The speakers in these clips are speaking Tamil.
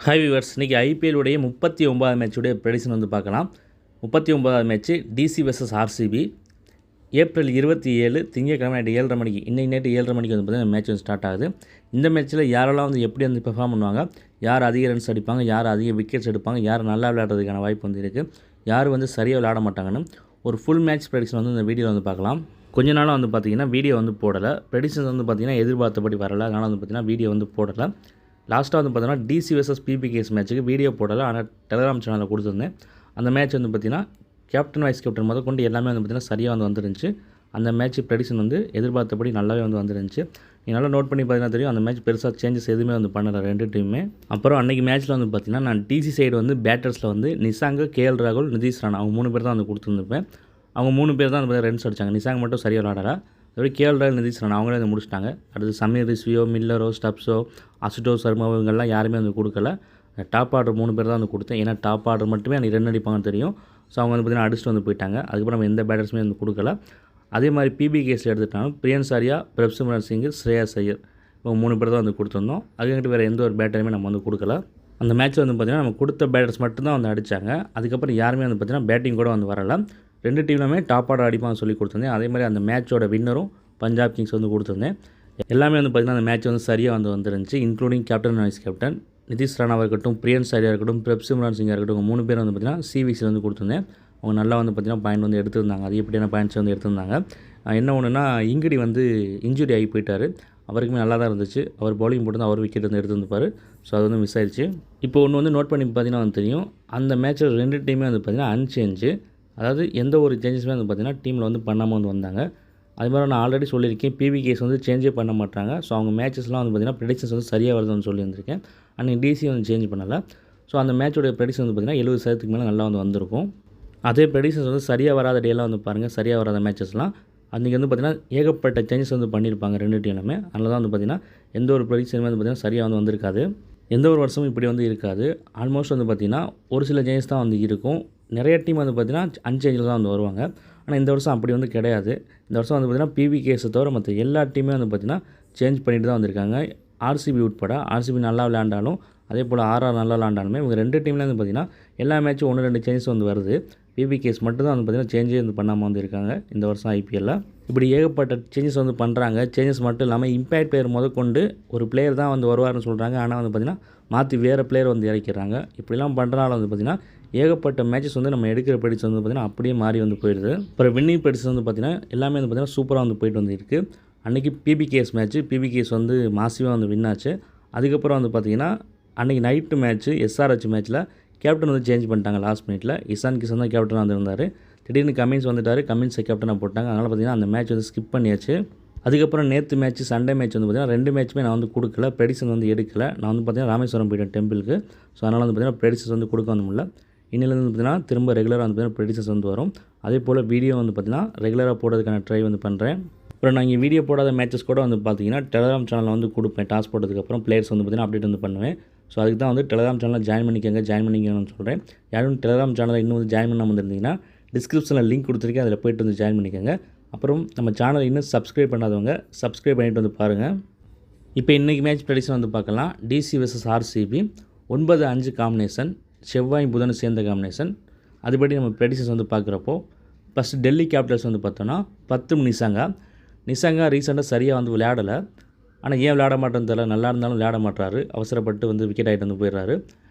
ஹாய் வியூவர்ஸ், இன்றைக்கி ஐபிஎல்லுடைய 39வது மேட்சுடைய ப்ரெடிக்ஷன் வந்து பார்க்கலாம். 39வது match DC versus RCB. April 27 திங்கட்கிழமை நைட்டு 7:30 மணிக்கு, இன்னைக்கு நைட்டு 7:30 மணிக்கு வந்து பார்த்திங்கன்னா மேட்ச் வந்து ஸ்டார்ட் ஆகுது. இந்த மேட்ச்சில் யாரெல்லாம் வந்து எப்படி வந்து பெர்ஃபார்ம் பண்ணுவாங்க, யார் அதிக ரன்ஸ் அடிப்பாங்க, யார் அதிக விக்கெட்ஸ் எடுப்பாங்க, யார் நல்லா விளையாடுறதுக்கான வாய்ப்பு வந்து இருக்குது, யார் வந்து சரியாக விளையாட மாட்டாங்கன்னு ஒரு ஃபுல் மேட்ச் ப்ரெடிக்ஷன் வந்து இந்த வீடியோவில் வந்து பார்க்கலாம். கொஞ்ச நாளாக வந்து பார்த்திங்கன்னா வீடியோ வந்து போடலை, ப்ரெடிக்ஷன்ஸ் வந்து பார்த்திங்கன்னா எதிர்பார்த்தபடி வரலை, அதனால் வந்து பார்த்திங்கன்னா வீடியோ வந்து போடலை. லாஸ்ட்டாக வந்து பார்த்தீங்கன்னா டிசி வெர்சஸ் பிபிகேஎஸ் மேட்ச்சுக்கு வீடியோ போடலை, ஆனால் டெலிகிராம் சேனலில் கொடுத்துருந்தேன். அந்த மேட்ச் வந்து பார்த்திங்கன்னா கேப்டன் வைஸ் கேப்டன் முதல் கொண்டு எல்லாமே வந்து பார்த்திங்கன்னா சரியாக வந்து வந்துருந்துச்சு. அந்த மேட்ச் ப்ரெடிக்ஷன் வந்து எதிர்பார்த்தபடி நல்லாவே வந்து வந்துருந்துச்சு. நீங்கள் நல்லா நோட் பண்ணி பார்த்தீங்கன்னா தெரியும், அந்த மேட்ச் பெருசாக சேஞ்சஸ் எதுவுமே வந்து பண்ணலை ரெண்டு டீமுமே. அப்புறம் அன்றைக்கி மேட்ச்சில் வந்து பார்த்திங்கன்னா நான் டிசி சைடு வந்து பேட்டர்ஸில் வந்து நிசாங்கு, கேஎல் ராகுல், நிதிஷ் ராணா அவங்க 3 பேர் தான் வந்து கொடுத்துருந்துருப்பேன். அவங்க 3 பேர் தான் வந்து ரன்ஸ் அடித்தாங்க. நிசாங் மட்டும் சரியாக விளையாடலை. அதோட கேஎல் ராகுல், நிதிஷ் ராணா அவங்களே வந்து முடிச்சிட்டாங்க. அடுத்து சமீர் ரிஸ்வியோ, மில்லரோ, ஸ்டப்ஸோ, அசுடோஸ் சர்மா இவங்கெல்லாம் யாருமே வந்து கொடுக்கல. டாப் ஆர்டர் 3 பேர் தான் வந்து கொடுத்தேன். ஏன்னா டாப் ஆர்டர் மட்டுமே அன்றைக்கி ரன் அடிப்பாங்கன்னு தெரியும். ஸோ அவங்க வந்து பார்த்திங்கன்னா அடிச்சுட்டு வந்து போயிட்டாங்க. அதுக்கப்புறம் நம்ம எந்த பேட்டர்ஸுமே வந்து கொடுக்கல. அதே மாதிரி பிபிகேஸில் எடுத்துட்டாங்க பிரியன்ஸ் ஆர்யா, பிரப்சிம்ரன் சிங், ஸ்ரேயாஸ் ஐயர் இவங்க 3 பேர் தான் வந்து கொடுத்துருந்தோம். அதுக்கிட்ட வேறு எந்த ஒரு பேட்டருமே நம்ம வந்து கொடுக்கல. அந்த மேட்ச்சில் வந்து பார்த்திங்கன்னா நம்ம கொடுத்த பேட்டர்ஸ் மட்டும்தான் வந்து அடித்தாங்க. அதுக்கப்புறம் யாருமே வந்து பார்த்திங்கன்னா பேட்டிங் கூட வந்து வரலை. ரெண்டு டீம்லுமே டாப் ஆர்டர் அடிப்பாங்க சொல்லி கொடுத்துருந்தேன். அதே மாதிரி அந்த மேட்சோட வின்னரும் பஞ்சாப் கிங்ஸ் வந்து கொடுத்துருந்தேன். எல்லாமே வந்து பார்த்திங்கன்னா அந்த மேட்ச் வந்து சரியாக வந்து வந்துருந்துச்சு. Including captain vice captain Nitish ராணாவாக இருக்கட்டும், பிரியன்ஸ் ஆர்யா இருக்கட்டும், பிரப்சிம்ரன் சிங்காக இருக்கட்டும், 3 பேர் வந்து பார்த்திங்கன்னா சிவிசியில் வந்து கொடுத்துருந்தேன். அவங்க நல்லா வந்து பார்த்திங்கன்னா பாயிண்ட் வந்து எடுத்திருந்தாங்க. அது எப்படியான பாயிண்ட்ஸ் வந்து எடுத்திருந்தாங்க. என்ன ஒன்றுனா இங்கடி வந்து இன்ஜுரி ஆகி போயிட்டார். அவருக்குமே நல்லா தான் இருந்துச்சு. அவர் பவுலிங் போட்டு தான் அவர் விக்கெட் வந்து எடுத்துருந்துப்பார். ஸோ அது வந்து மிஸ் ஆயிடுச்சு. இப்போ ஒன்று வந்து நோட் பண்ணி பார்த்திங்கன்னா வந்து தெரியும், அந்த மேட்ச்சில் ரெண்டு டீமே வந்து பார்த்திங்கன்னா அன்சேஞ்சு, அதாவது எந்த ஒரு சேஞ்சஸுமே வந்து பார்த்திங்கன்னா டீமில் வந்து பண்ணாமல் வந்து வந்தாங்க. அது மாதிரி நான் ஆல்ரெடி சொல்லியிருக்கேன், பிபிகேஸ் வந்து சேஞ்சே பண்ண மாட்டாங்க. ஸோ அவங்க மேட்சஸ்லாம் வந்து பார்த்திங்கன்னா ப்ரெடிக்ஷன்ஸ் வந்து சரியாக வருதுன்னு சொல்லியிருந்திருக்கேன். அன்றைக்கி டிசி வந்து சேஞ்ச் பண்ணலை. ஸோ அந்த மேட்சோடைய ப்ரெடிக்ஷன் வந்து பார்த்திங்கன்னா 70% மேலே நல்லா வந்து வந்திருக்கும். அதே ப்ரெடிக்ஷன்ஸ் வந்து சரியாக வராத டேலாம் வந்து பாருங்கள், சரியாக வராத மேட்சஸ்லாம் அன்றைக்கி வந்து பார்த்திங்கன்னா ஏகப்பட்ட சேஞ்சஸ் வந்து பண்ணியிருப்பாங்க ரெண்டு டீமுமே. அதனால தான் வந்து பார்த்திங்கன்னா எந்த ஒரு ப்ரெடிக்ஷனுமே வந்து பார்த்திங்கன்னா சரியாக வந்து வந்திருக்காது. எந்த ஒரு வருஷமும் இப்படி வந்து இருக்காது. ஆல்மோஸ்ட் வந்து பார்த்திங்கன்னா ஒரு சில சேஞ்சஸ் தான் வந்து இருக்கும். நிறைய டீம் வந்து பார்த்திங்கன்னா அன்சேஞ்சில் தான் வந்து வருவாங்க. ஆனால் இந்த வருஷம் அப்படி வந்து கிடையாது. இந்த வருஷம் வந்து பார்த்திங்கன்னா பிவிகேஸை தவிர மற்ற எல்லா டீமே வந்து பார்த்திங்கன்னா சேஞ்ச் பண்ணிட்டு தான் வந்திருக்காங்க. ஆர்சிபி உட்பட. ஆர்சிபி நல்லா விளையாண்டாலும் அதே போல் ஆர்ஆர் நல்லா விளையாண்டாலுமே இவங்க ரெண்டு டீம்லேயும் வந்து பார்த்திங்கன்னா எல்லா மேட்சும் 1-2 சேஞ்சஸ் வந்து வருது. பிபிகேஸ் மட்டும் தான் வந்து பார்த்திங்கன்னா சேஞ்சே வந்து பண்ணாமல் வந்து இருக்காங்க இந்த வருஷம் ஐபிஎல்லில். இப்படி ஏகப்பட்ட சேஞ்சஸ் வந்து பண்ணுறாங்க. சேஞ்சஸ் மட்டும் இல்லாமல் இம்பேக்ட் பிளேயர் முதற்கொண்டு ஒரு பிளேயர் தான் வந்து வருவார்னு சொல்கிறாங்க. ஆனால் வந்து பார்த்திங்கன்னா மாற்றி வேறு பிளேயர் வந்து இறக்கிறாங்க. இப்படிலாம் பண்ணுறனால வந்து பார்த்திங்கன்னா ஏகப்பட்ட மேட்சஸ் வந்து நம்ம எடுக்கிற ப்ரெடிக்ஷன் வந்து பார்த்திங்கன்னா அப்படியே மாறி வந்து போயிடுது. அப்புறம் வின்னிங் ப்ரெடிக்ஷன் வந்து பார்த்திங்கன்னா எல்லாமே வந்து பார்த்திங்கன்னா சூப்பராக வந்து போயிட்டு வந்து இருக்குது. அன்றைக்கி பிபிகேஎஸ் மேட்ச்சு, பிபிகேஎஸ் வந்து மாசிவாக வந்து வின் ஆச்சு. அதுக்கப்புறம் வந்து பார்த்திங்கன்னா அன்றைக்கி நைட்டு மேட்ச்சு எஸ்ஆர்ஹெச் மேட்ச்சில் கேப்டன் வந்து சேஞ்ச் பண்ணிட்டாங்க லாஸ்ட் மினிட்ல. இசான் கிஷன் தான் கேப்டனாக வந்திருந்தார். திடீர்னு கமின்ஸ் வந்துட்டார். கமின்ஸை கேப்டனாக போட்டாங்க. அதனால் பார்த்திங்கன்னா அந்த மேட்ச் வந்து ஸ்கிப் பண்ணியாச்சு. அதுக்கப்புறம் நேற்று மேட்ச்சு, சண்டே மேட்ச் வந்து பார்த்திங்கன்னா 2 மேட்ச்சுமே நான் வந்து கொடுக்கல, ப்ரெடிக்ஷன் வந்து எடுக்கல. நான் வந்து பார்த்திங்கன்னா ராமேஸ்வரம் போயிட்டேன் டெம்பிளுக்கு. ஸோ அதனால் வந்து பார்த்திங்கன்னா ப்ரெடிக்ஷன்ஸ் வந்து கொடுக்க வந்து முடியல. இன்னிலேருந்து பார்த்திங்கன்னா திரும்ப ரெகுலராக வந்து பார்த்திங்கன்னா ப்ரெடிக்ஷன்ஸ் வந்து வரும். அதே போல் வீடியோ வந்து பார்த்திங்கன்னா ரெகுலராக போடுறதுக்கான ட்ரை வந்து பண்ணுறேன். அப்புறம் நான் இங்கே வீடியோ போடாத மேட்சஸ் கூட வந்து பார்த்திங்கன்னா டெலிகிராம் சேனலில் வந்து கொடுப்பேன். டாஸ் போட்டதுக்கப்புறம் பிளேயர்ஸ் வந்து பார்த்திங்கன்னா அப்டேட் வந்து பண்ணுவேன். ஸோ அதுக்கு தான் வந்து டெலிகிராம் சேனலில் ஜாயின் பண்ணிக்கங்கன்னு சொல்கிறேன். யாரும் டெலிகிராம் சேனலில் இன்னும் வந்து ஜாயின் பண்ணாமல் இருந்தீங்கன்னா டிஸ்கிரிப்ஷனில் லிங்க் கொடுத்துருக்கேன், அதில் போய்ட்டு வந்து ஜாயின் பண்ணிக்கோங்க. அப்புறம் நம்ம சேனலை இன்னும் சப்ஸ்கிரைப் பண்ணாதவங்க சப்ஸ்கிரைப் பண்ணிட்டு வந்து பாருங்கள். இப்போ இன்றைக்கி மேட்ச் ப்ரெடிக்ஷன் வந்து பார்க்கலாம். டிசி வெர்சஸ் ஆர்சிபி 9-5 காம்பினேஷன், செவ்வாய் புதன் சேர்ந்த காம்பினேஷன். அதுபடி நம்ம ப்ரெடிக்ஷன்ஸ் வந்து பார்க்குறப்போ ஃபஸ்ட்டு டெல்லி கேபிட்டல்ஸ் வந்து பார்த்தோன்னா 10 நிசாங்கா ரீசெண்டாக சரியாக வந்து விளையாடலை. ஆனால் ஏன் விளையாட மாட்டேன்னு தெரியல. நல்லா இருந்தாலும் விளையாட மாட்டாரு. அவசரப்பட்டு வந்து விக்கெட் ஆகிட்டு வந்து போயிடுறாரு.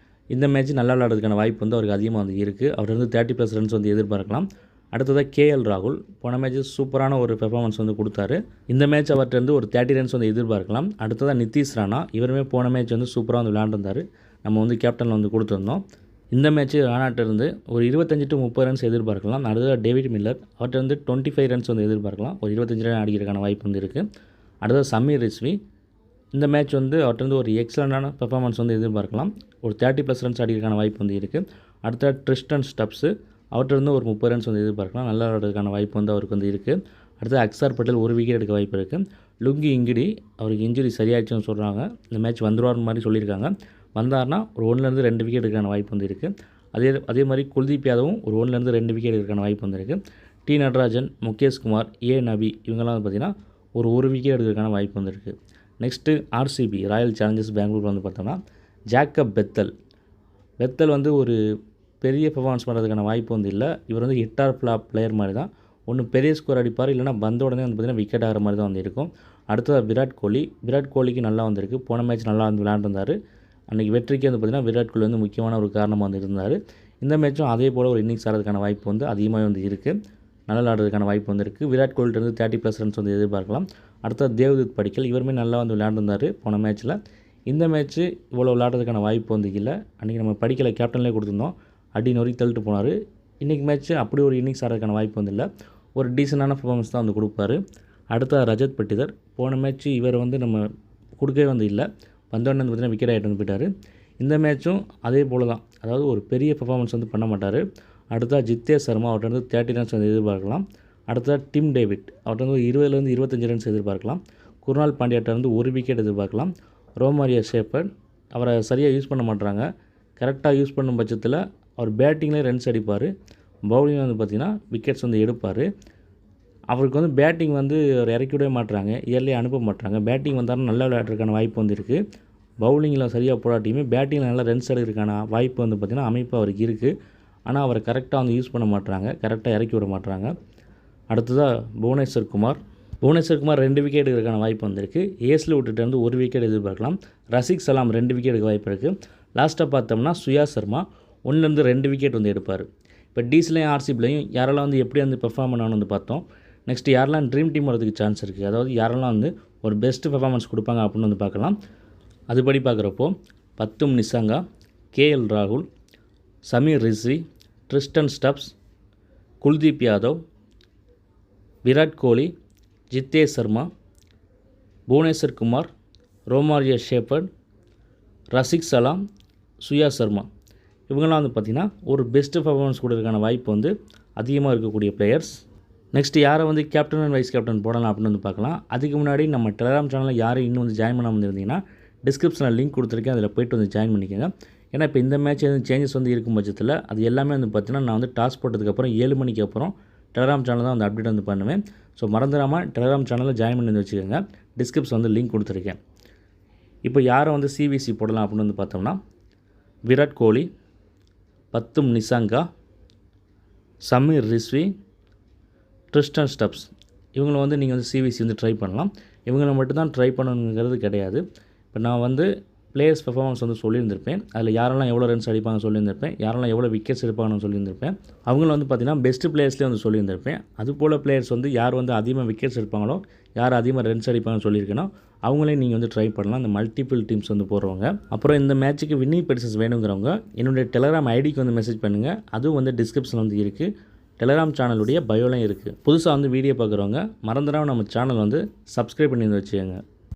இந்த மேட்ச் நல்லா விளையாடுறதுக்கான வாய்ப்பு வந்து அவருக்கு அதிகமாக வந்து இருக்குது. அவர் வந்து 30+ ரன்ஸ் வந்து எதிர்பார்க்கலாம். அடுத்ததாக கேஎல் ராகுல் போன மேட்ச் சூப்பரான ஒரு பெர்ஃபார்மன்ஸ் வந்து கொடுத்தாரு. இந்த மேட்ச் அவர்கிட்ட ஒரு 30 ரன்ஸ் வந்து எதிர்பார்க்கலாம். அடுத்ததாக நிதிஷ் ராணா, இவருமே போன மேட்ச் வந்து சூப்பராக வந்து விளையாண்டுருந்தார். நம்ம வந்து கேப்டனில் வந்து கொடுத்துருந்தோம். இந்த மேட்ச்சு ராணாட்டிருந்து ஒரு 25-30 ரன்ஸ் எதிர்பார்க்கலாம். அடுத்ததாக டேவிட் மில்லர், அவர்கிட்ட வந்து 25 ரன்ஸ் வந்து எதிர்பார்க்கலாம். ஒரு 25 ரன் அடிக்கிறதுக்கான வாய்ப்பு வந்து இருக்குது. அடுத்தது சமீர் ரிஸ்வி, இந்த மேட்ச் வந்து அவர்கிட்ட ஒரு எக்ஸலண்டான பெர்ஃபார்மன்ஸ் வந்து எதிர்பார்க்கலாம். ஒரு 30+ ரன்ஸ் அடிக்கிறதுக்கான வாய்ப்பு வந்து இருக்குது. அடுத்த ட்ரிஸ்டன் ஸ்டப்ஸு, அவர்கிட்ட ஒரு 30 ரன்ஸ் வந்து எதிர்பார்க்கலாம். நல்லா விளையாடுறதுக்கான வாய்ப்பு வந்து அவருக்கு வந்து இருக்குது. அடுத்து அக்ஸர் பட்டேல் ஒரு விக்கெட் எடுக்க வாய்ப்பு இருக்குது. லுங்கி இங்கடி, அவருக்கு இன்ஜுரி சரியாயிடுச்சுன்னு சொல்கிறாங்க. இந்த மேட்ச் வந்துடுவார் மாதிரி சொல்லியிருக்காங்க. வந்தார்னா ஒரு 1-2 விக்கெட் எடுக்கிறதுக்கான வாய்ப்பு வந்து இருக்குது. அதே மாதிரி குல்தீப் யாதவும் ஒரு 1-2 விக்கெட் எடுக்கிறதுக்கான வாய்ப்பு வந்து இருக்குது. டி நடராஜன், முகேஷ் குமார், நபி இவங்கெல்லாம் வந்து பார்த்திங்கன்னா ஒரு விக்கெட் எடுக்கிறதுக்கான வாய்ப்பு வந்து இருக்குது. Next RCB royal challengers Bangalore வந்து பார்த்தோம்னா ஜேக்கப் பெத்தல் வந்து ஒரு பெரிய பெர்ஃபார்மன்ஸ் பண்ணுறதுக்கான வாய்ப்பு வந்து இல்லை. இவர் வந்து ஹிட் ஆர் ஃப்ளாப் பிளேயர் மாதிரி தான். ஒன்று பெரிய ஸ்கோர் அடிப்பார், இல்லைனா வந்த உடனே வந்து பார்த்திங்கன்னா விக்கெட் ஆகிற மாதிரி தான் வந்து இருக்கும். அடுத்தது விராட் கோலிக்கு நல்லா வந்திருக்கு. போன மேட்ச் நல்லா வந்து விளையாண்டுருந்தார். அன்றைக்கி வெற்றிக்கு வந்து பார்த்திங்கன்னா விராட் கோலி வந்து முக்கியமான ஒரு காரணமாக வந்து இருந்தார். இந்த மேட்சும் அதே போல் ஒரு இன்னிங்ஸ் ஆடுறதுக்கான வாய்ப்பு வந்து அதிகமாக வந்து இருக்குது. நல்லா விளையாடுறதுக்கான வாய்ப்பு வந்து இருக்குது. விராட் கோலிட்டேருந்து 30+ ரன்ஸ் வந்து எதிர்பார்க்கலாம். அடுத்தது தேவ்தூத் படிக்கல், இவருமே நல்லா வந்து விளையாண்டுருந்தார் போன மேட்ச்சில். இந்த மேட்ச்சு இவ்வளோ விளையாடுறதுக்கான வாய்ப்பு வந்து இல்லை. அன்றைக்கி நம்ம படிக்கலை கேப்டன்லேயே கொடுத்துருந்தோம், அடி நொறி தள்ளிட்டு போனார். இன்றைக்கி மேட்ச்சு அப்படி ஒரு இன்னிங்ஸ் ஆடுறதுக்கான வாய்ப்பு வந்து இல்லை. ஒரு டீசெண்டான பெர்ஃபார்மன்ஸ் தான் வந்து கொடுப்பாரு. அடுத்த ரஜத் பட்டிதர், போன மேட்ச்சு இவர் வந்து நம்ம கொடுக்கவே வந்து இல்லை, வந்தோடனே வந்து பார்த்திங்கன்னா விக்கெட் ஆகிட்டு வந்து போயிட்டார். இந்த மேட்ச்சும் அதே போல் தான், அதாவது ஒரு பெரிய பெர்ஃபார்மன்ஸ் வந்து பண்ண மாட்டார். அடுத்தா ஜித்தேஷ் சர்மா, அவர்கிட்ட வந்து 30 ரன்ஸ் வந்து எதிர்பார்க்கலாம். அடுத்ததாக டிம் டேவிட், அவர்கிட்ட வந்து 20 25 ரன்ஸ் எதிர்பார்க்கலாம். குர்னால் பாண்டியாட்ட வந்து 1 விக்கெட் எதிர்பார்க்கலாம். ரோமாரியோ ஷேப்பர்ட், அவரை சரியாக யூஸ் பண்ண மாட்டுறாங்க. கரெக்டாக யூஸ் பண்ணும் பட்சத்தில் அவர் பேட்டிங்லேயே ரன்ஸ் அடிப்பார், பவுலிங் வந்து பார்த்திங்கன்னா விக்கெட்ஸ் வந்து எடுப்பார். அவருக்கு வந்து பேட்டிங் வந்து அவர் இறக்கி விடவே மாட்டுறாங்க, இயர்லியே அனுப்ப மாட்டுறாங்க. பேட்டிங் வந்தாலும் நல்லா விளையாடுறதுக்கான வாய்ப்பு வந்து இருக்குது. பவுலிங்கில் சரியாக போடாட்டியுமே பேட்டிங்கில் நல்லா ரன்ஸ் எடுக்கிறதுக்கான வாய்ப்பு வந்து பார்த்திங்கன்னா அமைப்பு அவருக்கு இருக்குது. ஆனால் அவரை கரெக்டாக வந்து யூஸ் பண்ண மாட்டுறாங்க, கரெக்டாக இறக்கி விட மாட்டுறாங்க. அடுத்ததாக புவனேஸ்வர் குமார் 2 விக்கெட் எடுக்கிறதுக்கான வாய்ப்பு வந்திருக்கு. ஏஸ்ல விட்டுட்டு வந்து 1 விக்கெட் எதிர்பார்க்கலாம். ரசிக் சலாம் 2 விக்கெட் எடுக்க வாய்ப்பு இருக்குது. லாஸ்ட்டாக பார்த்தோம்னா சுயா சர்மா 1-2 விக்கெட் வந்து எடுப்பார். இப்போ டிசிலையும் ஆர்சிபிலையும் யாரெல்லாம் வந்து எப்படி வந்து பெர்ஃபார்ம் பண்ணணும்னு வந்து பார்த்தோம். நெக்ஸ்ட் யாரெல்லாம் ட்ரீம் டீம் வரதுக்கு சான்ஸ் இருக்குது, அதாவது யாரெல்லாம் வந்து ஒரு பெஸ்ட் பெர்ஃபார்மன்ஸ் கொடுப்பாங்க அப்படின்னு வந்து பார்க்கலாம். அதுபடி பார்க்குறப்போ பத்தும் நிசாங்கா, கேஎல் ராகுல், Sameer Rizvi, Tristan stubs, Kuldeep Yadav, Virat Kohli, Jitesh Sharma, Bhubaneswar Kumar, Romario ஷேப்பர்ட், Rasik சலாம், சுயா சர்மா, இவங்கெல்லாம் வந்து பார்த்திங்கன்னா ஒரு பெஸ்ட்டு பெர்ஃபார்மன்ஸ் கொடுக்கறதுக்கான வாய்ப்பு வந்து அதிகமாக இருக்கக்கூடிய பிளேயர்ஸ். நெக்ஸ்ட்டு யாரை வந்து கேப்டன் அண்ட் வைஸ் கேப்டன் போடலாம் அப்படின்னு வந்து பார்க்கலாம். அதுக்கு முன்னாடி நம்ம டெலகிராம் சேனலில் யாரும் இன்னும் வந்து ஜாயின் பண்ணாமல் இருந்தீங்கன்னா டிஸ்கிரிப்ஷனில் லிங்க் கொடுத்துருக்கேன், அதில் போய்ட்டு வந்து ஜாயின் பண்ணிக்கோங்க. ஏன்னா இப்போ இந்த மேட்ச் எதுவும் சேஞ்சஸ் வந்து இருக்கும் பட்சத்தில் அது எல்லாமே வந்து பார்த்திங்கன்னா நான் வந்து டாஸ் போட்டதுக்கப்புறம் 7 மணிக்கு அப்புறம் டெலகிராம் சேனல் தான் வந்து அப்டேட் வந்து பண்ணுவேன். ஸோ மறந்துடாமல் டெலகிராம் சேனலில் ஜாயின் பண்ணி வந்து வச்சுக்கோங்க. டிஸ்கிரிப்ஷன் வந்து லிங்க் கொடுத்துருக்கேன். இப்போ யாரை வந்து சிவிசி போடலாம் அப்படின்னு வந்து பார்த்தோம்னா விராட் கோலி, பத்தும் நிசாங்கா, சமீர் ரிஸ்வி, ட்ரிஸ்டன் ஸ்டப்ஸ், இவங்களை வந்து நீங்கள் வந்து சிவிசி வந்து ட்ரை பண்ணலாம். இவங்களை மட்டும்தான் ட்ரை பண்ணணுங்கிறது கிடையாது. இப்போ நான் வந்து பிளேயர்ஸ் பெர்ஃபார்மன்ஸ் வந்து சொல்லியிருந்திருப்பேன், அதில் யாரெல்லாம் எவ்வளோ ரன்ஸ் அடிப்பாங்க சொல்லியிருந்திருப்பேன், யாரெல்லாம் எவ்வளோ விக்கெட்ஸ் எடுப்பாங்கன்னு சொல்லியிருந்திருப்பேன். அவங்களும் வந்து பார்த்திங்கன்னா பெஸ்ட்டு பிளேயர்ஸ்லேயே வந்து சொல்லியிருந்திருப்பேன். அதுபோல் பிளேயர்ஸ் வந்து யார் வந்து அதிகமாக விக்கெட்ஸ் எடுப்பாங்களோ, யார் அதிகமாக ரன்ஸ் அடிப்பாங்கன்னு சொல்லியிருக்கேனோ அவங்களையும் நீங்கள் வந்து ட்ரை பண்ணலாம், இந்த மல்டிபிள் டீம்ஸ் வந்து போடுறவங்க. அப்புறம் இந்த மேட்ச்சுக்கு வின்னிங் பெடிஷன்ஸ் வேணுங்கிறவங்க என்னுடைய டெலகிராம் ஐடிக்கு வந்து மெசேஜ் பண்ணுங்கள். அதுவும் வந்து டிஸ்கிரிப்ஷன் வந்து இருக்குது, டெலகிராம் சேனலுடைய பயோலையும் இருக்குது. புதுசாக வந்து வீடியோ பார்க்குறவங்க மறந்துடாமல் நம்ம சேனல் வந்து சப்ஸ்கிரைப் பண்ணி வந்து வச்சுக்கோங்க.